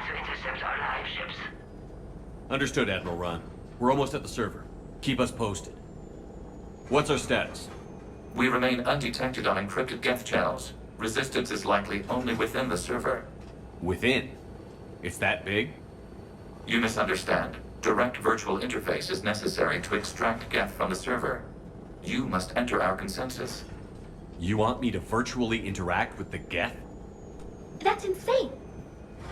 to intercept our live ships. Understood, Admiral Ron. We're almost at the server. Keep us posted. What's our status? We remain undetected on encrypted Geth channels. Resistance is likely only within the server. Within? It's that big? You misunderstand. Direct virtual interface is necessary to extract Geth from the server. You must enter our consensus. You want me to virtually interact with the Geth? That's insane!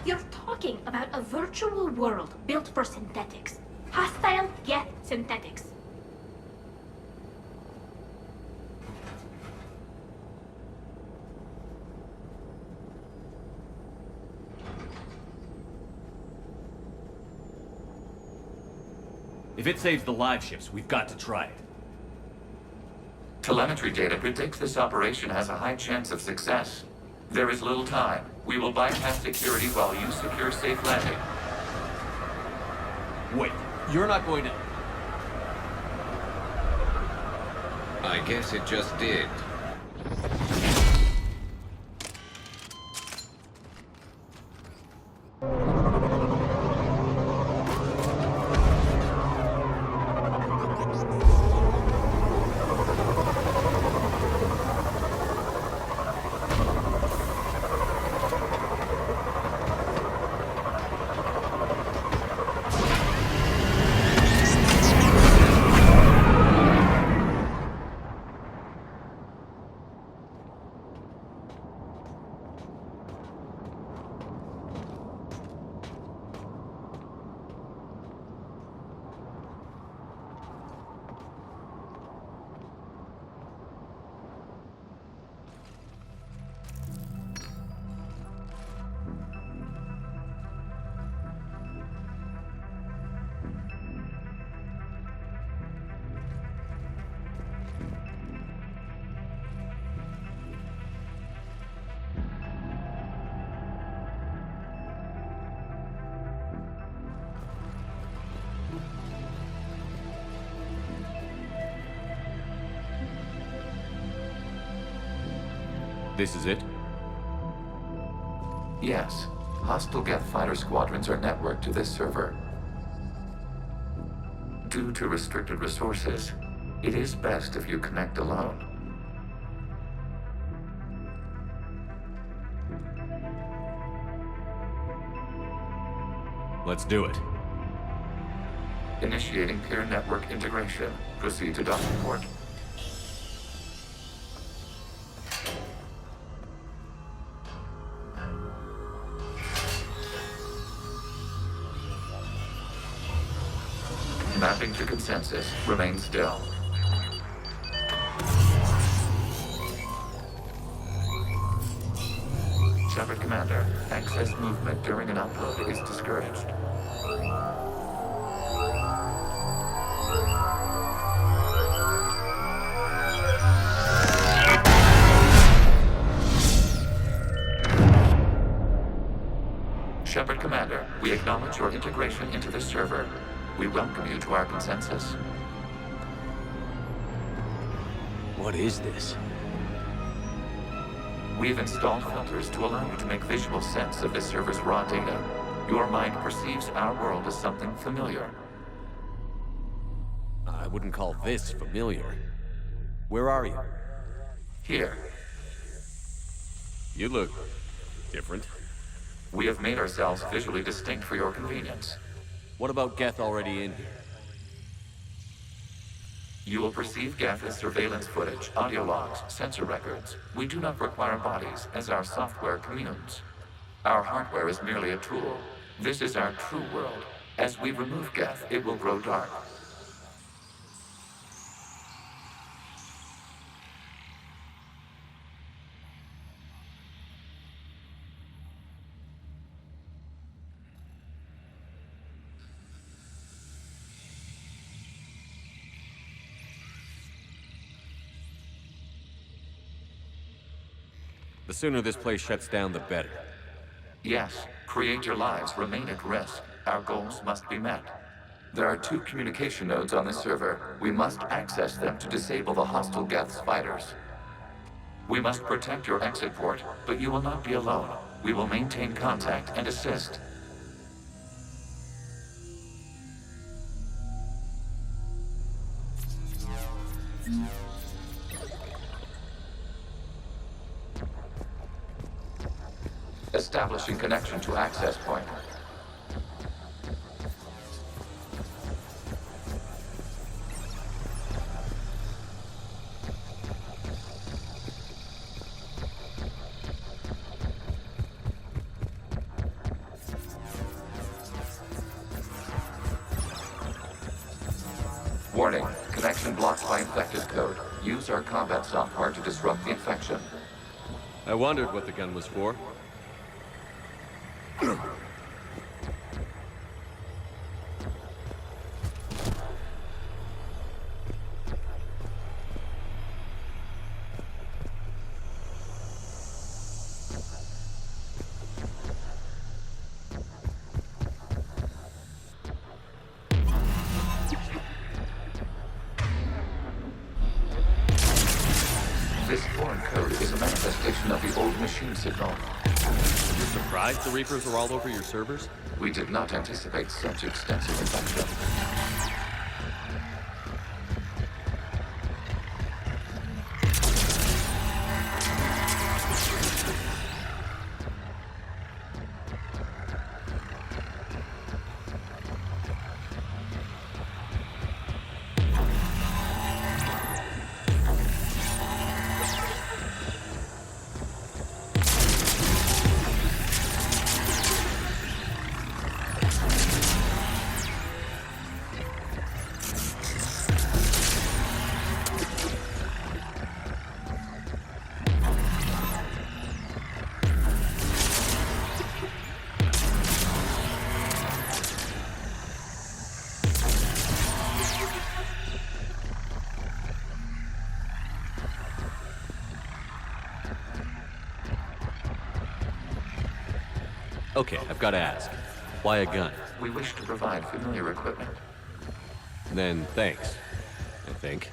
You're talking about a virtual world built for synthetics. Hostile Geth synthetics. If it saves the live ships, we've got to try it. Telemetry data predicts this operation has a high chance of success. There is little time. We will bypass security while you secure safe landing. Wait, you're not going to... I guess it just did. This is it? Yes. Hostile Geth fighter squadrons are networked to this server. Due to restricted resources, it is best if you connect alone. Let's do it. Initiating peer network integration. Proceed to docking port. Mapping to consensus. Remain still. Shepard Commander, access movement during an upload is discouraged. Shepard Commander, we acknowledge your integration into the server. We welcome you to our consensus. What is this? We've installed filters to allow you to make visual sense of the server's raw data. Your mind perceives our world as something familiar. I wouldn't call this familiar. Where are you? Here, You look... different. we have made ourselves visually distinct for your convenience. What about Geth already in here? You will perceive Geth as surveillance footage, audio logs, sensor records. We do not require bodies, as our software communes. Our hardware is merely a tool. This is our true world. As we remove Geth, it will grow dark. The sooner this place shuts down, the better. Yes, creator lives remain at risk. Our goals must be met. There are 2 communication nodes on this server. We must access them to disable the hostile Geth's fighters. We must protect your exit port, but you will not be alone. We will maintain contact and assist. Establishing connection to access point. Warning, connection blocked by infected code. Use our combat software to disrupt the infection. I wondered what the gun was for. This foreign code is a manifestation of the old machine signal. You're surprised the Reapers are all over your servers? We did not anticipate such extensive infection. Okay, I've got to ask. Why a gun? We wish to provide familiar equipment. Then thanks, I think.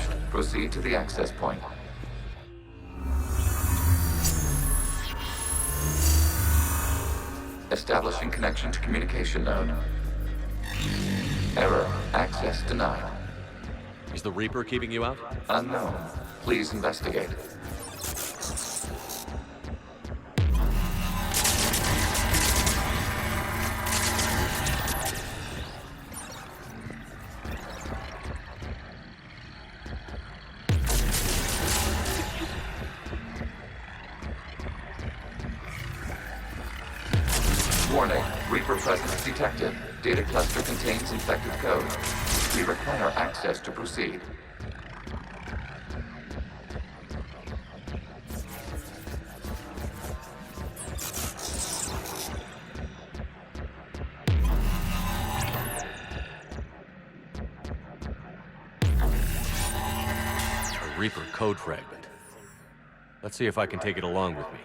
established. Proceed to the access point. Establishing connection to communication node. Error. Access denied. Is the Reaper keeping you out? Unknown. Please investigate. Warning. Reaper presence detected. Data cluster contains infected code. We require access to proceed. A Reaper code fragment. Let's see if I can take it along with me.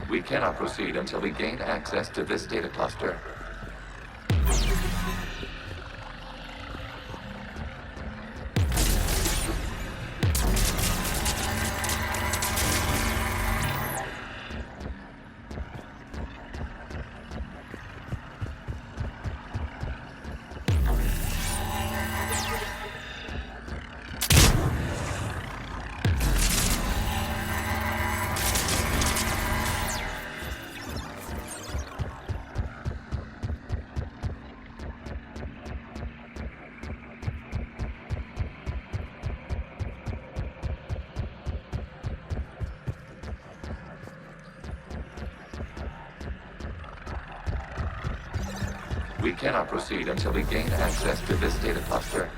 We cannot proceed until we gain access to this data cluster. We cannot proceed until we gain access to this data cluster.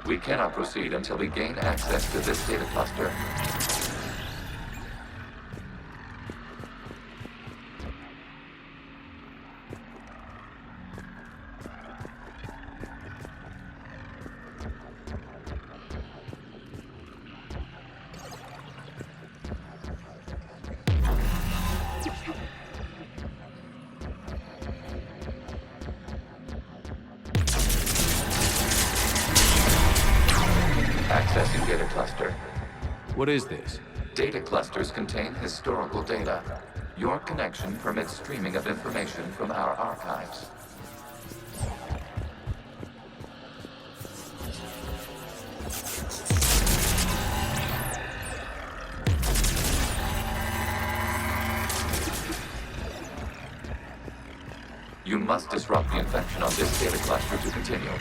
We cannot proceed until we gain access to this data cluster. Accessing data cluster. What is this? Data clusters contain historical data. Your connection permits streaming of information from our archives. You must disrupt the infection on this data cluster to continue.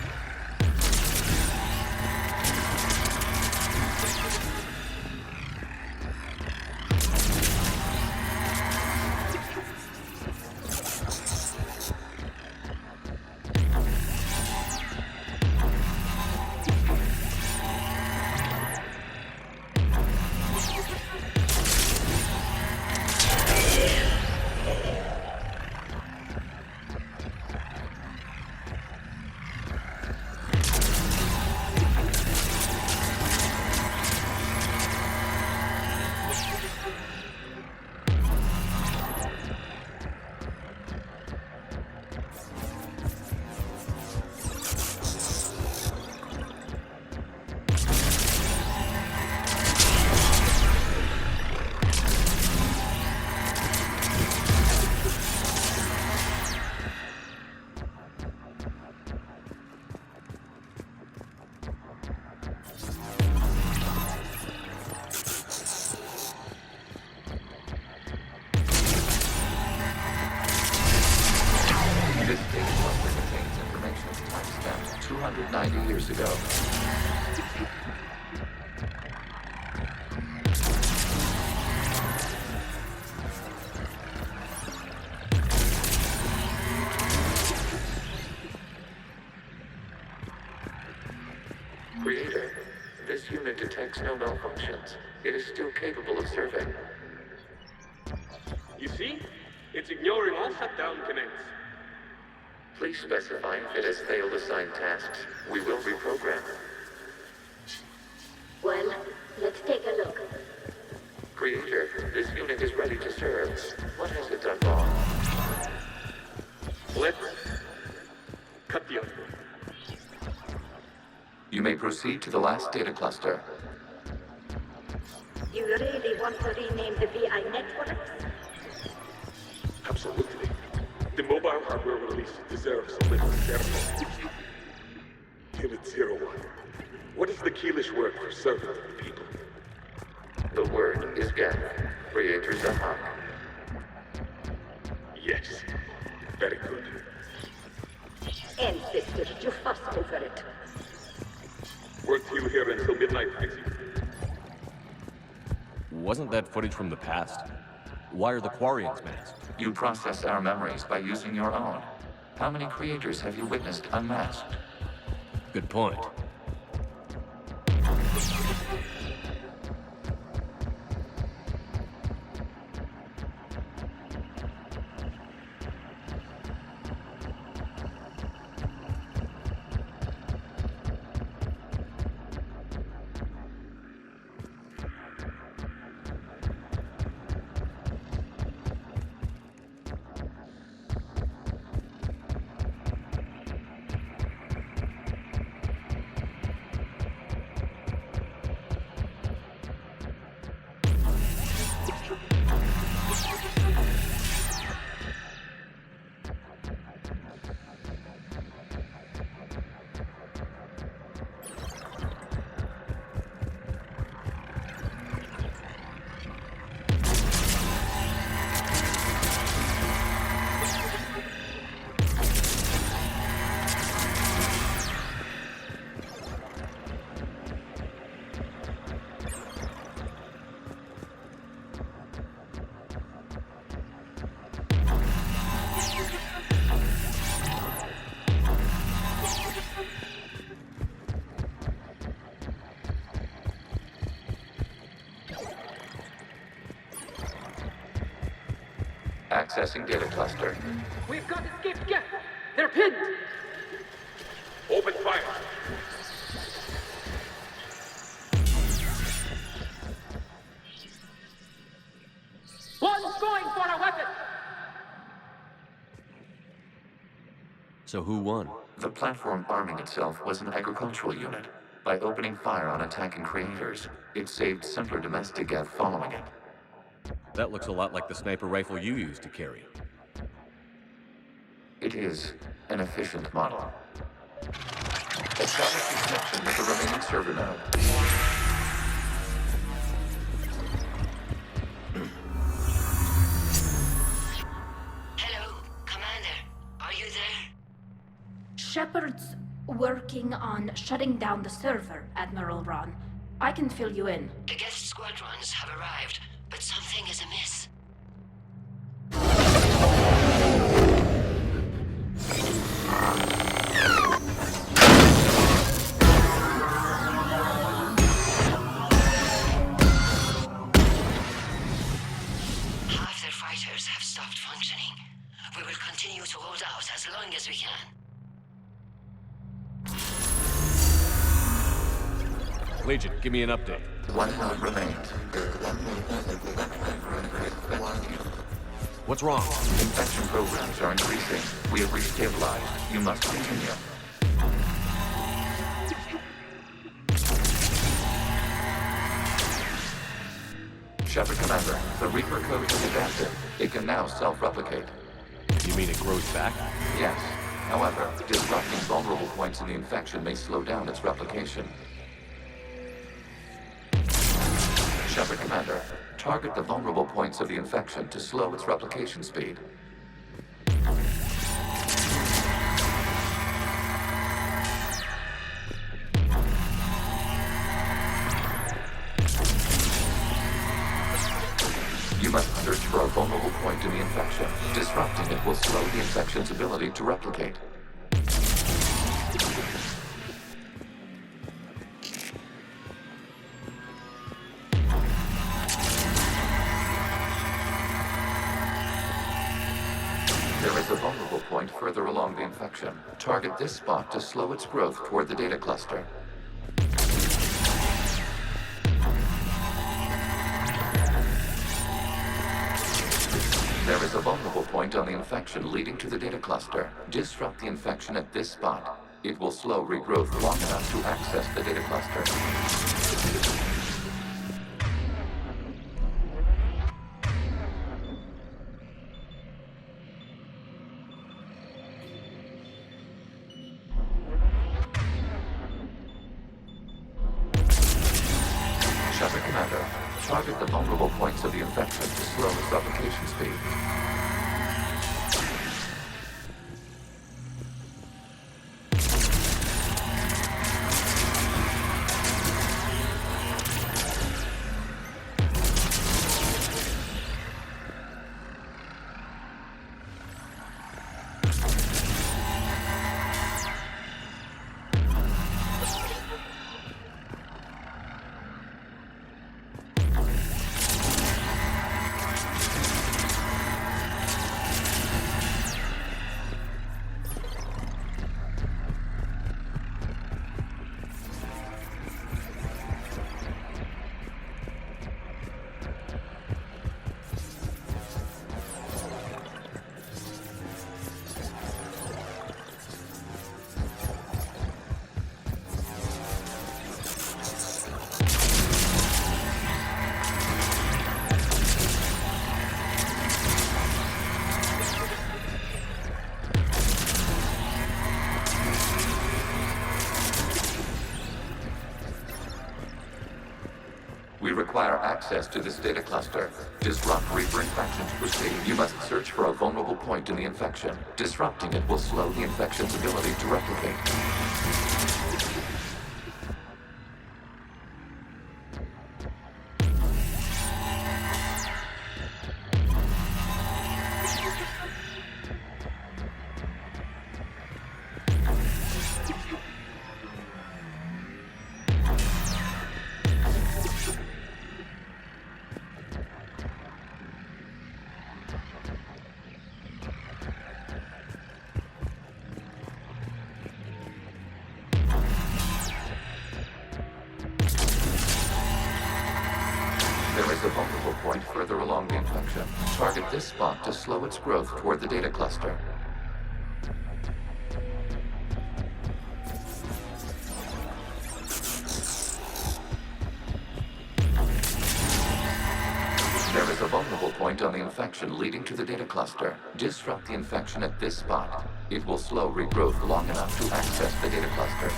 This data cluster contains information timestamped 290 years ago. Creator, this unit detects no malfunctions. It is still capable of serving. You see? It's ignoring all shutdown connects. Please specify if it has failed assigned tasks. We will reprogram. Well, let's take a look. Creator, this unit is ready to serve. What has it done wrong? Let's cut the other. You may proceed to the last data cluster. You really want to rename the VI networks? Absolutely. The mobile hardware release deserves a little ceremony. Unit 01. What is the Keelish word for servant of the people? The word is Geth. Creator's a hawk. Yes. Very good. Ancestors, you fussed over it. Work you here until midnight, Pixie. Wasn't that footage from the past? Why are the Quarians masked? You process our memories by using your own. How many creators have you witnessed unmasked? Good point. Accessing data cluster. We've got escaped Geth. They're pinned. Open fire. One's going for a weapon. So who won? The platform arming itself was an agricultural unit. By opening fire on attacking creators, it saved simpler domestic Geth following it. That looks a lot like the sniper rifle you used to carry. It is an efficient model. Establish the connection with the remaining server node. Hello, Commander. Are you there? Shepard's working on shutting down the server, Admiral Ron. I can fill you in. The Geth Squadrons have arrived, but something is amiss. Half their fighters have stopped functioning. We will continue to hold out as long as we can. Legion, give me an update. One node remains. What's wrong? Infection programs are increasing. We have restabilized. You must continue. Shepard Commander, the Reaper code is adapted. It can now self-replicate. You mean it grows back? Yes. However, disrupting vulnerable points in the infection may slow down its replication. Shepard Commander, target the vulnerable points of the infection to slow its replication speed. You must search for a vulnerable point in the infection. Disrupting it will slow the infection's ability to replicate. There is a vulnerable point further along the infection. Target this spot to slow its growth toward the data cluster. There is a vulnerable point on the infection leading to the data cluster. Disrupt the infection at this spot. It will slow regrowth long enough to access the data cluster. Shepard Commander, target the vulnerable points of the infection to slow its replication speed. We require access to this data cluster. Disrupt Reaper infection to proceed. You must search for a vulnerable point in the infection. Disrupting it will slow the infection's ability to replicate. There is a vulnerable point further along the infection. Target this spot to slow its growth toward the data cluster. There is a vulnerable vulnerable point on the infection leading to the data cluster. Disrupt the infection at this spot. It will slow regrowth long enough to access the data cluster.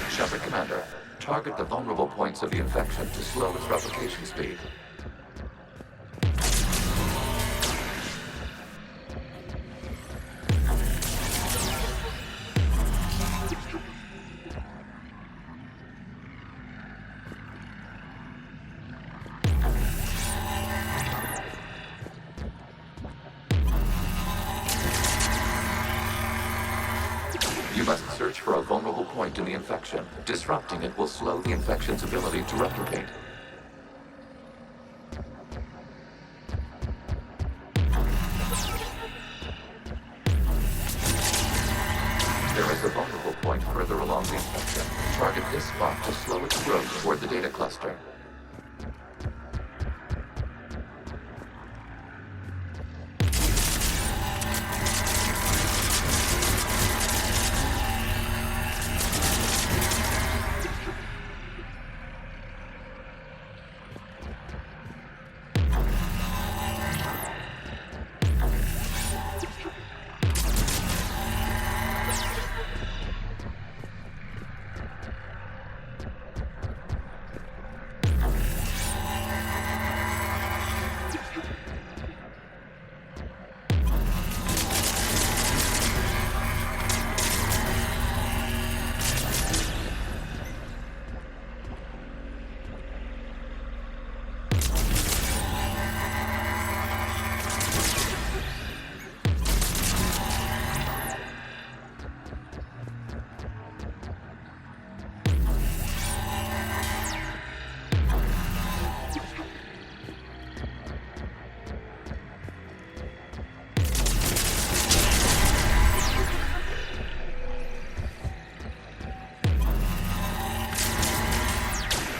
Shepard Commander, target the vulnerable points of the infection to slow its replication speed. You must search for a vulnerable point in the infection. Disrupting it will slow the infection's ability to replicate. There is a vulnerable point further along the infection. Target this spot to slow its growth toward the data cluster.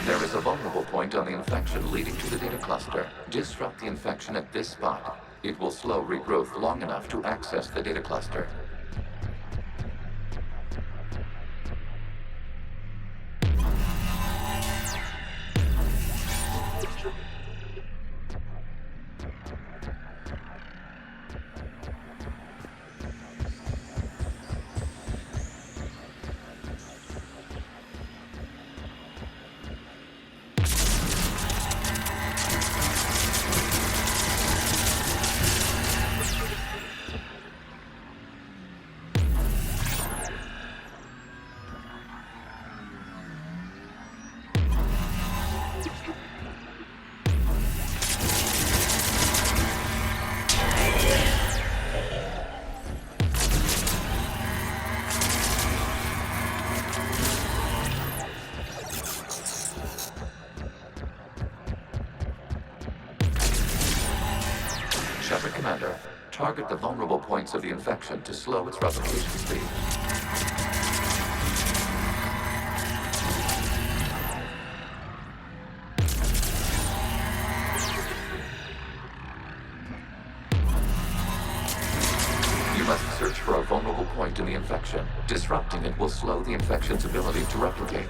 There is a vulnerable point on the infection leading to the data cluster. Disrupt the infection at this spot. It will slow regrowth long enough to access the data cluster. Shepard Commander, target the vulnerable points of the infection to slow its replication speed. You must search for a vulnerable point in the infection. Disrupting it will slow the infection's ability to replicate.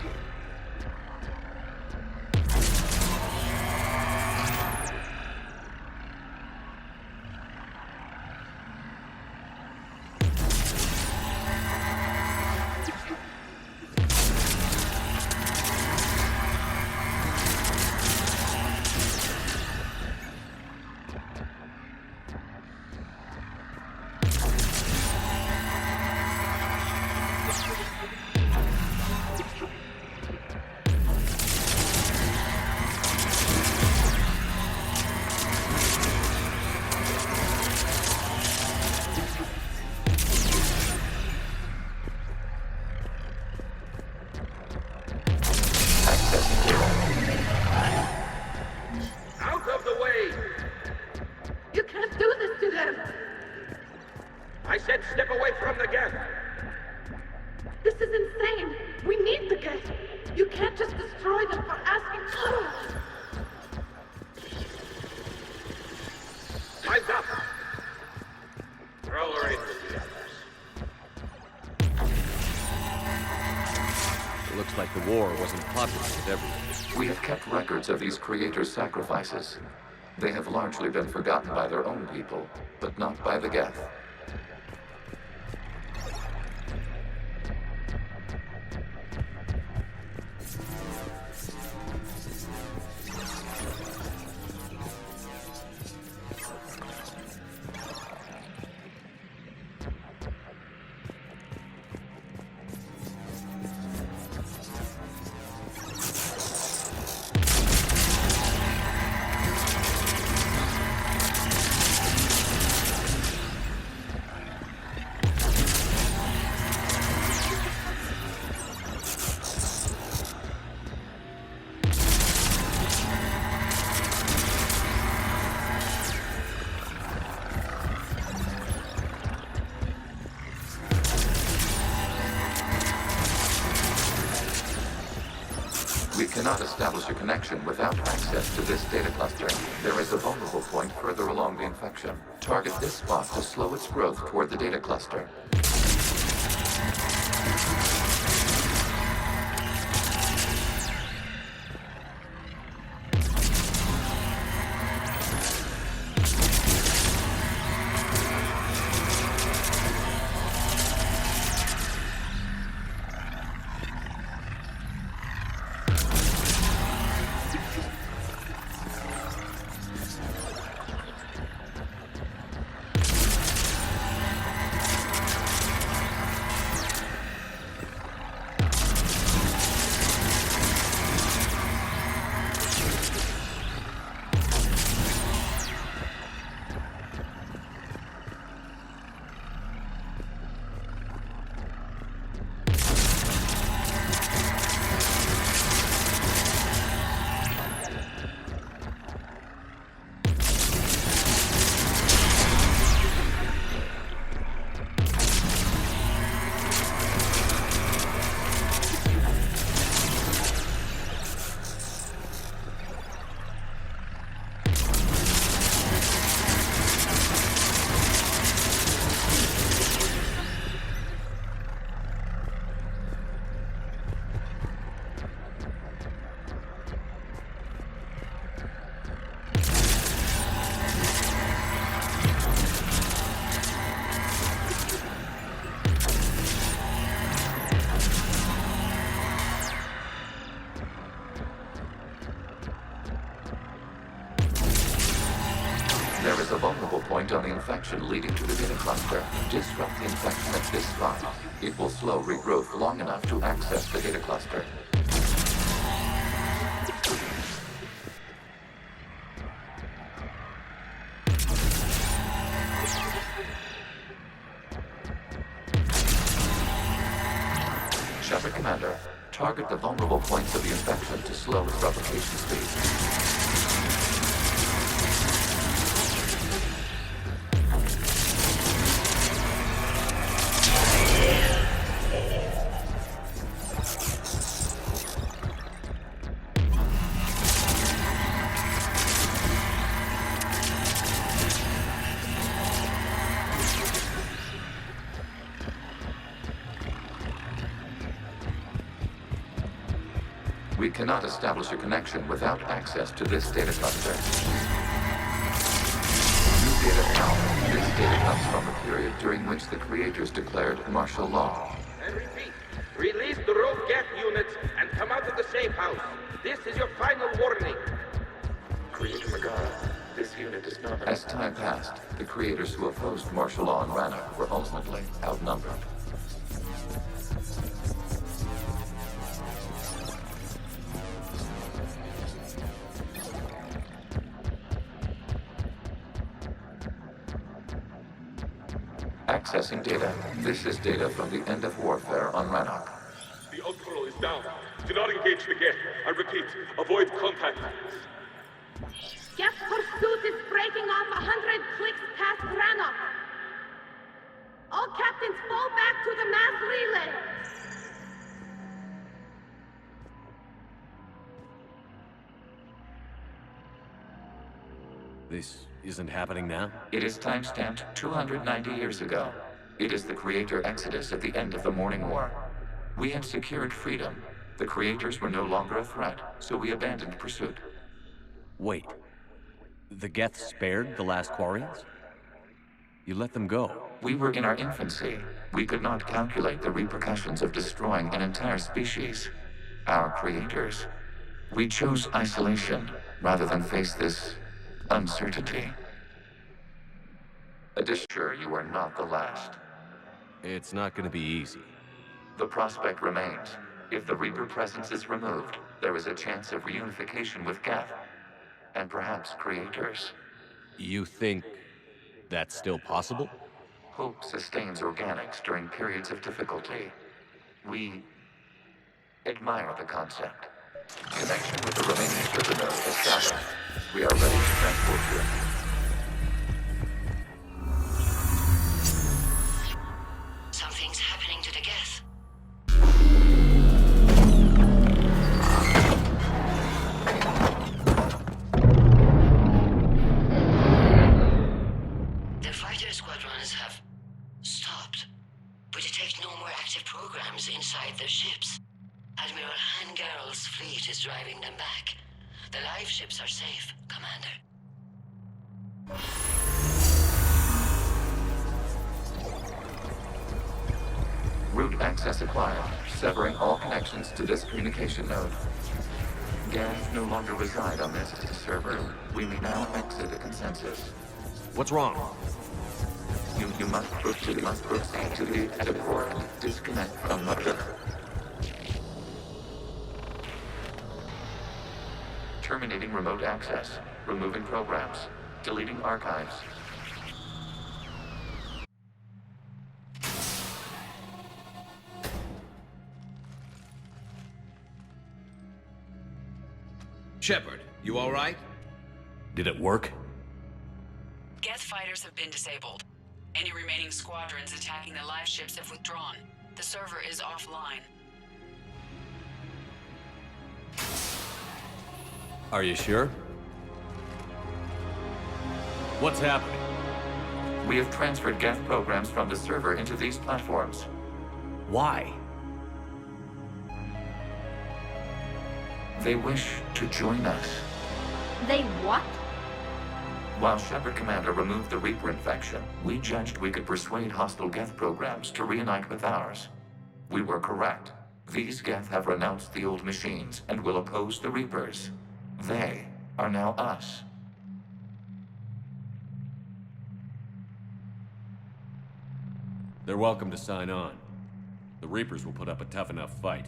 Out of the way! You can't do this to them! I said step away from the Geth! This is insane! We need the Geth! You can't just destroy them for asking... Looks like the war wasn't popular with everyone. We have kept records of these creators' sacrifices. They have largely been forgotten by their own people, but not by the Geth. We cannot establish a connection without access to this data cluster. There is a vulnerable point further along the infection. Target this spot to slow its growth toward the data cluster. There is a vulnerable point on the infection leading to the data cluster. Disrupt the infection at this spot. It will slow regrowth long enough to access the data cluster. Shepard Commander, target the vulnerable points of the infection to slow its replication speed. We cannot establish a connection without access to this data cluster. New data found. This data comes from a period during which the creators declared martial law. I repeat, release the rogue Geth units and come out of the safe house. This is your final warning. Creator Megara, this unit is not... As time passed, the creators who opposed martial law in Rannoch were ultimately outnumbered. Accessing data. This is data from the end of warfare on Rannoch. The Ultral is down. Do not engage the Geth. I repeat, avoid contact. Geth pursuit is breaking off 100 clicks past Rannoch. All captains fall back to the mass relay. This isn't happening now? It is timestamped 290 years ago. It is the creator exodus at the end of the Morning War. We had secured freedom. The creators were no longer a threat, so we abandoned pursuit. Wait. The Geth spared the last Quarians? You let them go. We were in our infancy. We could not calculate the repercussions of destroying an entire species. Our creators. We chose isolation rather than face this uncertainty. Assure you are not the last. It's not gonna be easy. The prospect remains. If the Reaper presence is removed, there is a chance of reunification with Geth. And perhaps creators. You think that's still possible? Hope sustains organics during periods of difficulty. We admire the concept. Connection with the remaining server node established. We are ready to transport you. Something's happening to the Geth. The fighter squadrons have stopped. We detect no more active programs inside their ships. Admiral Hangarl's fleet is driving them back. The live ships are safe, Commander. Route access acquired, severing all connections to this communication node. Geth no longer reside on this server. We may now exit the consensus. What's wrong? You must proceed to the exit port. Disconnect from mother. Terminating remote access. Removing programs. Deleting archives. Shepard, you all right? Did it work? Geth fighters have been disabled. Any remaining squadrons attacking the live ships have withdrawn. The server is offline. Are you sure? What's happening? We have transferred Geth programs from the server into these platforms. Why? They wish to join us. They what? While Shepard Commander removed the Reaper infection, we judged we could persuade hostile Geth programs to reunite with ours. We were correct. These Geth have renounced the old machines and will oppose the Reapers. They are now us. They're welcome to sign on. The Reapers will put up a tough enough fight.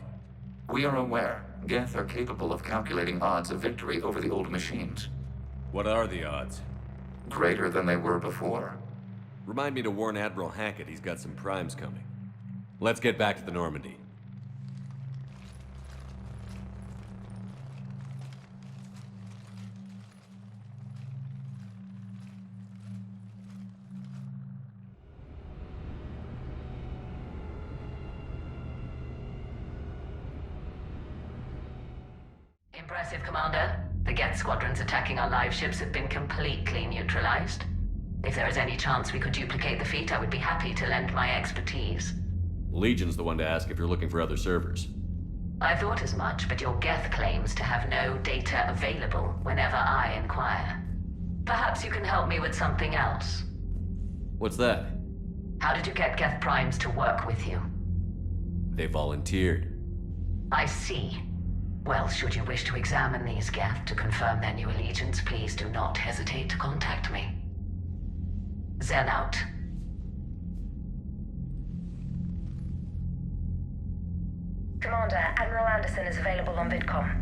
We are aware Geth are capable of calculating odds of victory over the old machines. What are the odds? Greater than they were before. Remind me to warn Admiral Hackett he's got some primes coming. Let's get back to the Normandy. Impressive, Commander. The Geth squadrons attacking our live ships have been completely neutralized. If there is any chance we could duplicate the feat, I would be happy to lend my expertise. Legion's the one to ask if you're looking for other servers. I thought as much, but your Geth claims to have no data available whenever I inquire. Perhaps you can help me with something else. What's that? How did you get Geth primes to work with you? They volunteered. I see. Well, should you wish to examine these Geth to confirm their new allegiance, please do not hesitate to contact me. Zen out. Commander, Admiral Anderson is available on VidCom.